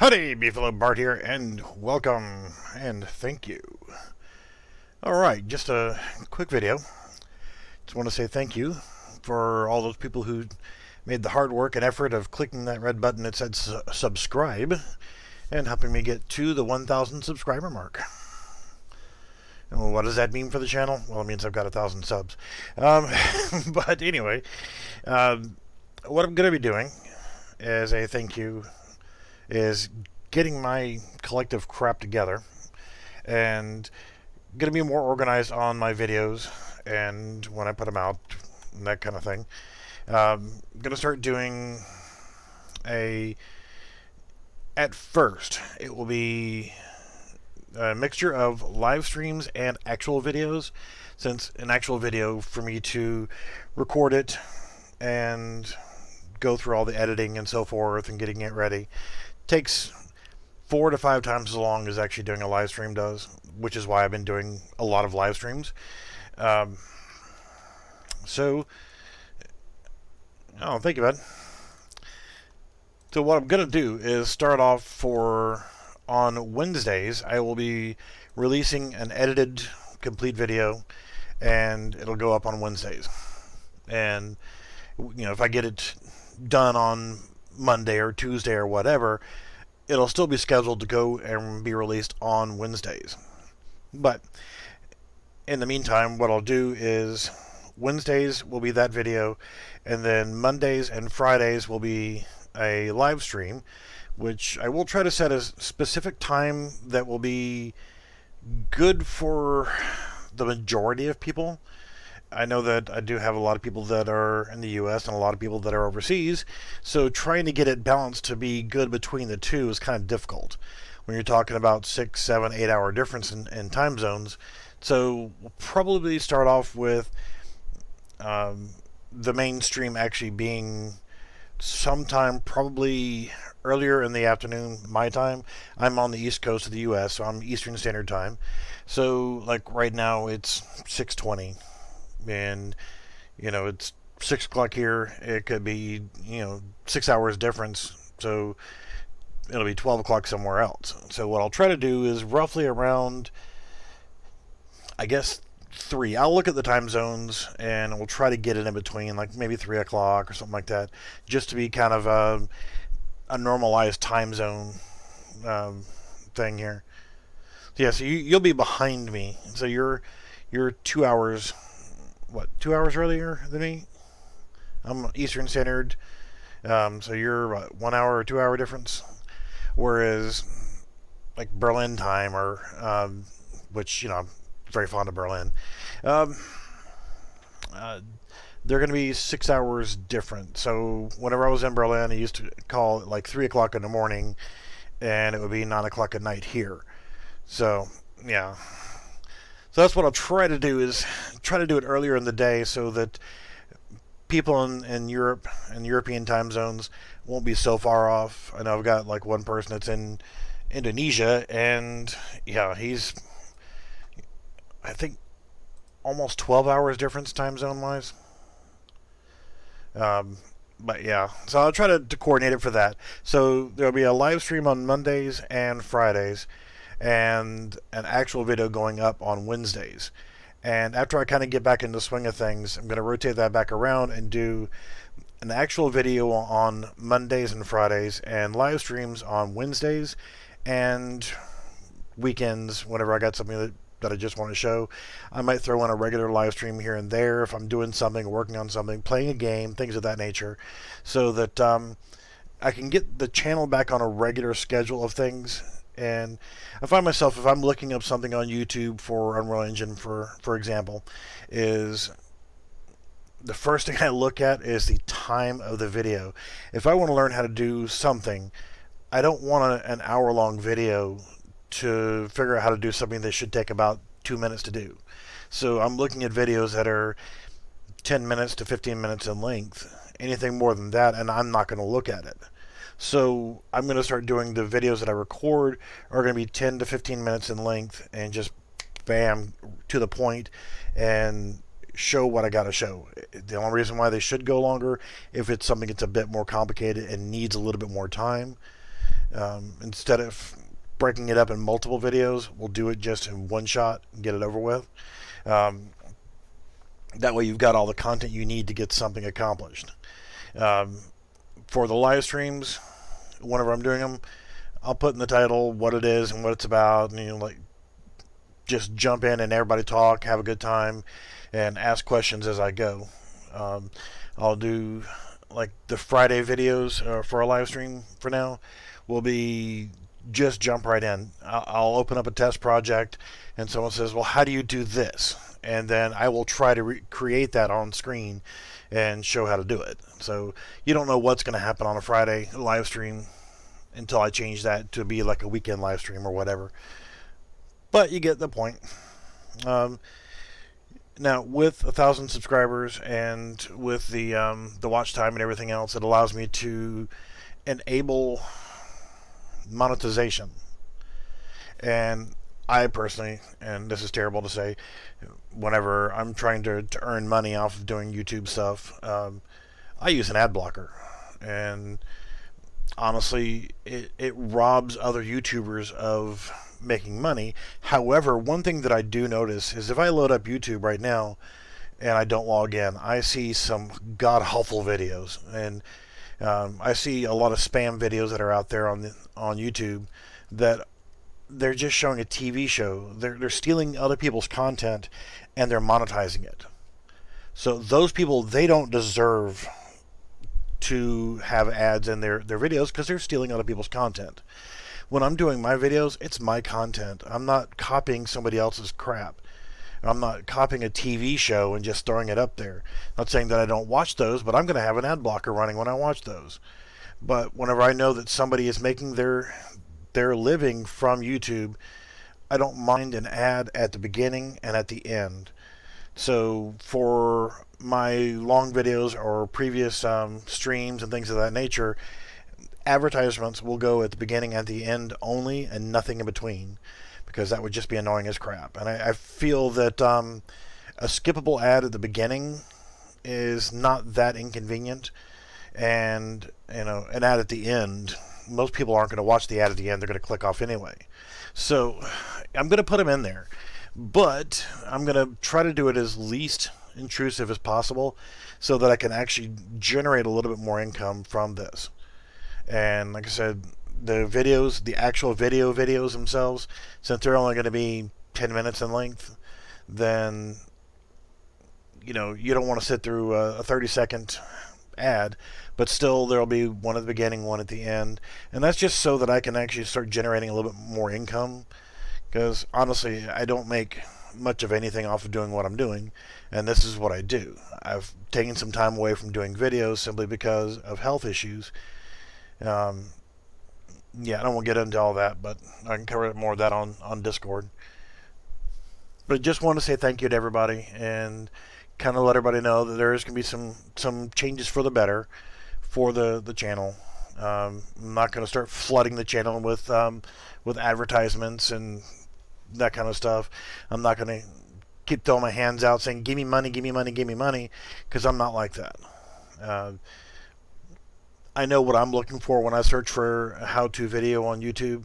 Howdy, Beefalo Bart here, and welcome, and thank you. Alright, just a quick video. Just want to say thank you for all those people who made the hard work and effort of clicking that red button that said subscribe, and helping me get to the 1,000 subscriber mark. And what does that mean for the channel? Well, it means I've got 1,000 subs. But anyway, what I'm going to be doing as a thank you is getting my collective crap together and going to be more organized on my videos and when I put them out and that kind of thing. Going to start doing at first it will be a mixture of live streams and actual videos, since an actual video for me to record it and go through all the editing and so forth and getting it ready takes 4 to 5 times as long as actually doing a live stream does, which is why I've been doing a lot of live streams. So, thank you, bud. So what I'm going to do is start off on Wednesdays, I will be releasing an edited complete video, and it'll go up on Wednesdays. And, if I get it done on Monday or Tuesday or whatever, it'll still be scheduled to go and be released on Wednesdays. But in the meantime, what I'll do is Wednesdays will be that video, and then Mondays and Fridays will be a live stream, which I will try to set a specific time that will be good for the majority of people. I know that I do have a lot of people that are in the US and a lot of people that are overseas, so trying to get it balanced to be good between the two is kind of difficult when you're talking about 6, 7, 8 hour difference in time zones. So we'll probably start off with the mainstream actually being sometime probably earlier in the afternoon, my time. I'm on the east coast of the US, so I'm Eastern Standard Time. So like right now it's 6:20. And it's 6 o'clock here. It could be 6 hours difference, so it'll be 12 o'clock somewhere else. So what I'll try to do is roughly around, I guess, 3. I'll look at the time zones and we'll try to get it in between, like maybe 3 o'clock or something like that, just to be kind of a normalized time zone thing here. So yeah, so you'll be behind me. So you're 2 hours. 2 hours earlier than me? I'm Eastern Standard, so you're 1 hour or 2 hour difference. Whereas, like Berlin time, or which I'm very fond of Berlin, they're going to be 6 hours different. So whenever I was in Berlin, I used to call it like 3 o'clock in the morning, and it would be 9 o'clock at night here. So yeah. So that's what I'll try to do, is try to do it earlier in the day so that people in Europe and European time zones won't be so far off. I know I've got like one person that's in Indonesia, and yeah, he's, I think, almost 12 hours difference time zone wise. But yeah, so I'll try to coordinate it for that. So there'll be a live stream on Mondays and Fridays, and an actual video going up on Wednesdays. And after I kind of get back into the swing of things, I'm going to rotate that back around and do an actual video on Mondays and Fridays, and live streams on Wednesdays, and weekends whenever I got something that I just want to show. I might throw in a regular live stream here and there if I'm doing something, working on something, playing a game, things of that nature, so that I can get the channel back on a regular schedule of things. And I find myself, if I'm looking up something on YouTube for Unreal Engine, for example, is the first thing I look at is the time of the video. If I want to learn how to do something, I don't want an hour-long video to figure out how to do something that should take about 2 minutes to do. So I'm looking at videos that are 10 minutes to 15 minutes in length. Anything more than that, and I'm not going to look at it. So I'm going to start doing the videos that I record are going to be 10 to 15 minutes in length, and just bam, to the point, and show what I got to show. The only reason why they should go longer if it's something that's a bit more complicated and needs a little bit more time. Instead of breaking it up in multiple videos, we'll do it just in one shot and get it over with. Um, that way you've got all the content you need to get something accomplished. Um, for the live streams, whenever I'm doing them, I'll put in the title what it is and what it's about, and like just jump in and everybody talk, have a good time, and ask questions as I go. I'll do like the Friday videos for a live stream for now will be just jump right in. I'll open up a test project and someone says, well, how do you do this? And then I will try to create that on screen and show how to do it. So you don't know what's going to happen on a Friday live stream until I change that to be like a weekend live stream or whatever. But you get the point. Now, with 1,000 subscribers and with the watch time and everything else, it allows me to enable monetization. And I personally, and this is terrible to say, whenever I'm trying to earn money off of doing YouTube stuff, I use an ad blocker. And honestly, it robs other YouTubers of making money. However, one thing that I do notice is if I load up YouTube right now and I don't log in, I see some god-awful videos, and I see a lot of spam videos that are out there on YouTube that they're just showing a TV show. They're stealing other people's content and they're monetizing it. So those people, they don't deserve to have ads in their videos because they're stealing other people's content. When I'm doing my videos, it's my content. I'm not copying somebody else's crap. I'm not copying a TV show and just throwing it up there. Not saying that I don't watch those, but I'm going to have an ad blocker running when I watch those. But whenever I know that somebody is making their living from YouTube, I don't mind an ad at the beginning and at the end. So for my long videos or previous streams and things of that nature, advertisements will go at the beginning and the end only and nothing in between, because that would just be annoying as crap. And I feel that a skippable ad at the beginning is not that inconvenient, and an ad at the end, most people aren't going to watch the ad at the end. They're going to click off anyway. So I'm going to put them in there, but I'm going to try to do it as least intrusive as possible so that I can actually generate a little bit more income from this. And like I said, the actual videos themselves, since they're only going to be 10 minutes in length, then you don't want to sit through a 30-second ad, but still there'll be one at the beginning, one at the end, and that's just so that I can actually start generating a little bit more income, because honestly I don't make much of anything off of doing what I'm doing, and this is what I do. I've taken some time away from doing videos simply because of health issues. I don't want to get into all that, but I can cover more of that on Discord. But I just want to say thank you to everybody and kind of let everybody know that there is going to be some changes for the better for the channel. I'm not going to start flooding the channel with advertisements and that kind of stuff. I'm not going to keep throwing my hands out saying, give me money, give me money, give me money, because I'm not like that. I know what I'm looking for when I search for a how-to video on YouTube,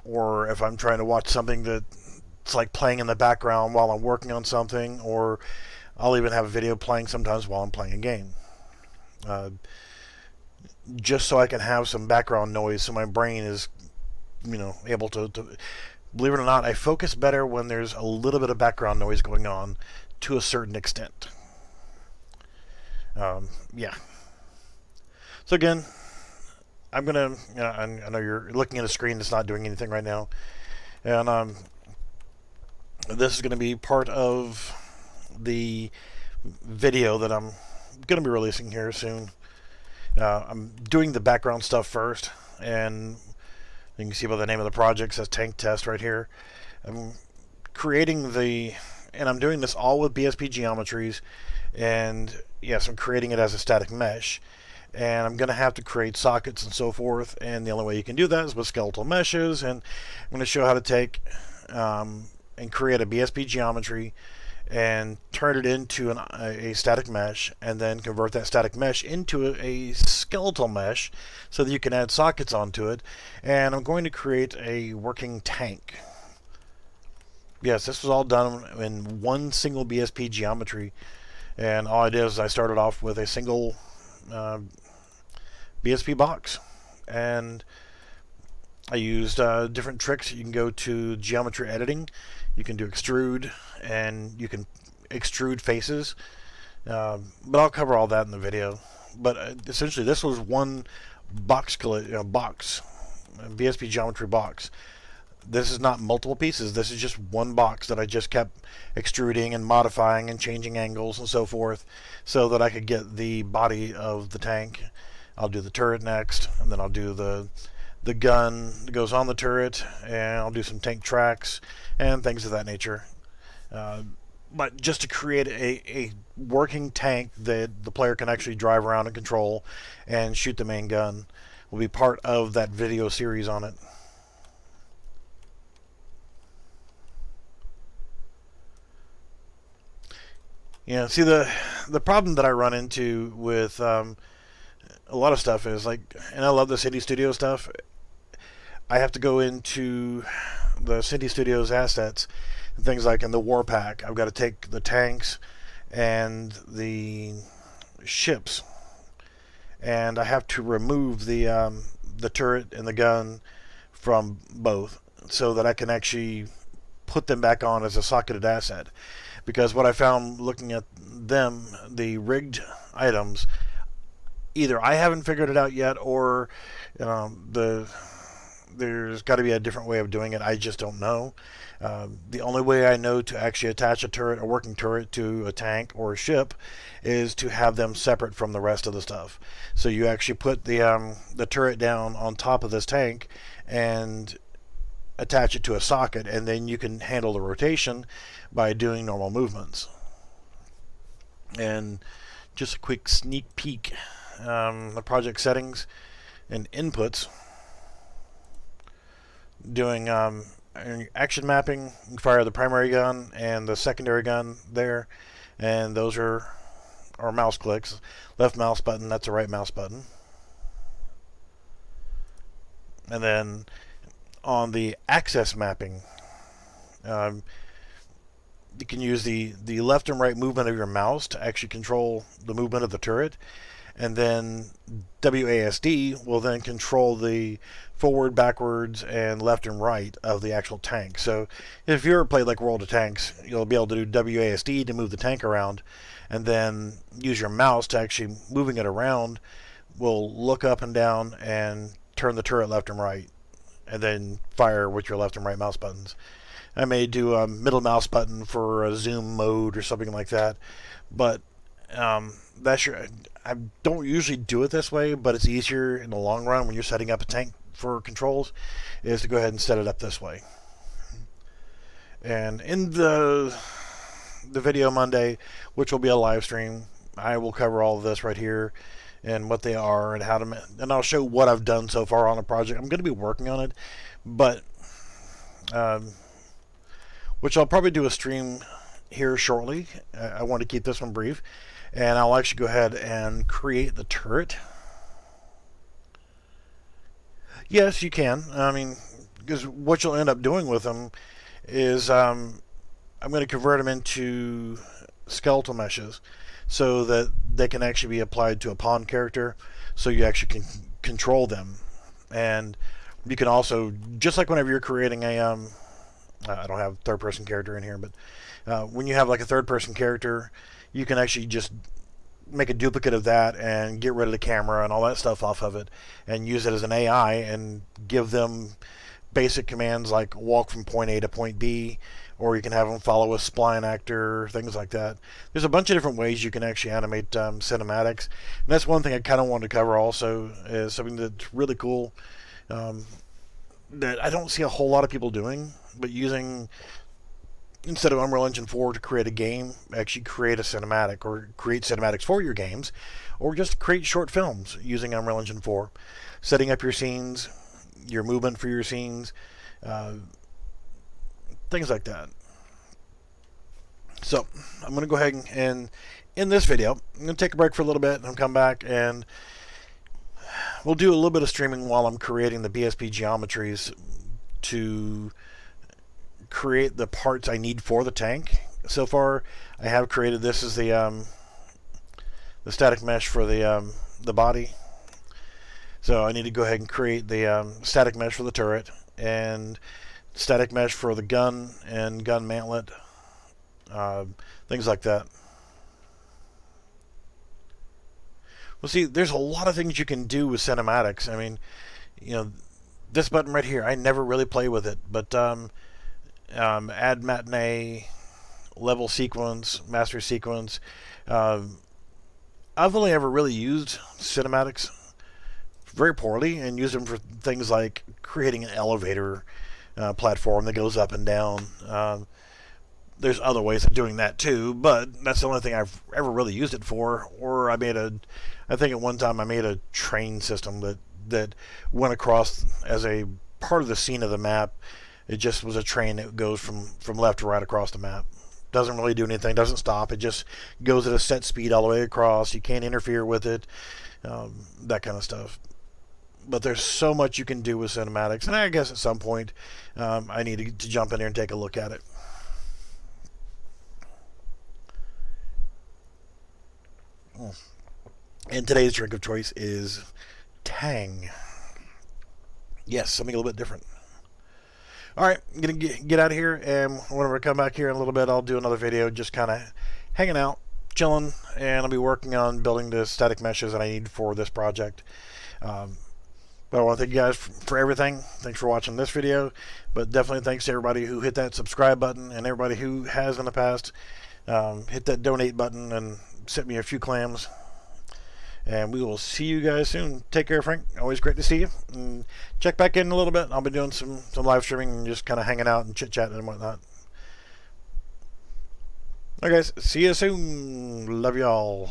or if I'm trying to watch something that's like playing in the background while I'm working on something, or I'll even have a video playing sometimes while I'm playing a game. Just so I can have some background noise so my brain is, able to believe it or not, I focus better when there's a little bit of background noise going on to a certain extent. So again, I'm going to, I know you're looking at a screen that's not doing anything right now, and this is going to be part of the video that I'm going to be releasing here soon. I'm doing the background stuff first, and you can see by the name of the project, it says Tank Test right here. I'm creating and I'm doing this all with BSP geometries, and yes, I'm creating it as a static mesh. And I'm going to have to create sockets and so forth, and the only way you can do that is with skeletal meshes. And I'm going to show how to take and create a BSP geometry and turn it into a static mesh, and then convert that static mesh into a skeletal mesh so that you can add sockets onto it. And I'm going to create a working tank. Yes, this was all done in one single BSP geometry, and all I did is I started off with a single BSP box, and I used different tricks. You can go to geometry editing, you can do extrude, and you can extrude faces, but I'll cover all that in the video. But essentially this was one box, BSP geometry box. This is not multiple pieces, this is just one box that I just kept extruding and modifying and changing angles and so forth so that I could get the body of the tank. I'll do the turret next, and then I'll do the gun that goes on the turret, and I'll do some tank tracks and things of that nature. But just to create a working tank that the player can actually drive around and control and shoot the main gun will be part of that video series on it. Yeah, see, the problem that I run into with a lot of stuff is, like, and I love the City Studio stuff, I have to go into the City Studios assets, and things like in the war pack, I've got to take the tanks and the ships, and I have to remove the turret and the gun from both so that I can actually put them back on as a socketed asset. Because what I found looking at them, the rigged items, either I haven't figured it out yet, or there's got to be a different way of doing it. I just don't know. The only way I know to actually attach a turret, a working turret, to a tank or a ship is to have them separate from the rest of the stuff. So you actually put the turret down on top of this tank and attach it to a socket, and then you can handle the rotation by doing normal movements. And just a quick sneak peek, the project settings and inputs, doing action mapping. You fire the primary gun and the secondary gun there, and those are mouse clicks. Left mouse button, that's the right mouse button. And then on the axis mapping, you can use the left and right movement of your mouse to actually control the movement of the turret, and then WASD will then control the forward, backwards, and left and right of the actual tank. So if you ever played like World of Tanks, you'll be able to do WASD to move the tank around, and then use your mouse to actually moving it around will look up and down and turn the turret left and right, and then fire with your left and right mouse buttons. I may do a middle mouse button for a zoom mode or something like that, but I don't usually do it this way, but it's easier in the long run when you're setting up a tank for controls, is to go ahead and set it up this way. And in the video Monday, which will be a live stream, I will cover all of this right here and what they are and how to, and I'll show what I've done so far on the project. I'm going to be working on it, but which I'll probably do a stream here shortly. I want to keep this one brief, and I'll actually go ahead and create the turret. Yes, you can. I mean, because what you'll end up doing with them is I'm going to convert them into skeletal meshes so that they can actually be applied to a pawn character, so you actually can control them. And you can also, just like whenever you're creating a I don't have third-person character in here, but when you have like a third-person character, you can actually just make a duplicate of that and get rid of the camera and all that stuff off of it, and use it as an AI and give them basic commands like walk from point A to point B, or you can have them follow a spline actor, things like that. There's a bunch of different ways you can actually animate cinematics, and that's one thing I kind of wanted to cover also, is something that's really cool that I don't see a whole lot of people doing, but using, instead of Unreal Engine 4 to create a game, actually create a cinematic, or create cinematics for your games, or just create short films using Unreal Engine 4. Setting up your scenes, your movement for your scenes, things like that. So I'm going to go ahead and in this video, I'm going to take a break for a little bit and I'll come back and we'll do a little bit of streaming while I'm creating the BSP geometries to create the parts I need for the tank. So far, I have created this as the static mesh for the body. So I need to go ahead and create the static mesh for the turret and static mesh for the gun and gun mantlet, things like that. Well, see, there's a lot of things you can do with cinematics. I mean, you know, this button right here, I never really play with it, but add matinee, level sequence, master sequence. I've only ever really used cinematics very poorly and used them for things like creating an elevator platform that goes up and down. There's other ways of doing that too, but that's the only thing I've ever really used it for. Or I think at one time I made a train system that went across as a part of the scene of the map. It just was a train that goes from left to right across the map. Doesn't really do anything, doesn't stop. It just goes at a set speed all the way across. You can't interfere with it, that kind of stuff. But there's so much you can do with cinematics, and I guess at some point I need to jump in there and take a look at it. And today's drink of choice is Tang. Yes, something a little bit different. Alright, I'm going to get out of here, and whenever I come back here in a little bit, I'll do another video just kind of hanging out, chilling, and I'll be working on building the static meshes that I need for this project. But I want to thank you guys for everything. Thanks for watching this video, but definitely thanks to everybody who hit that subscribe button and everybody who has in the past hit that donate button and sent me a few clams. And we will see you guys soon. Take care, Frank. Always great to see you. And check back in a little bit. I'll be doing some live streaming and just kind of hanging out and chit-chatting and whatnot. Alright, guys. See you soon. Love y'all.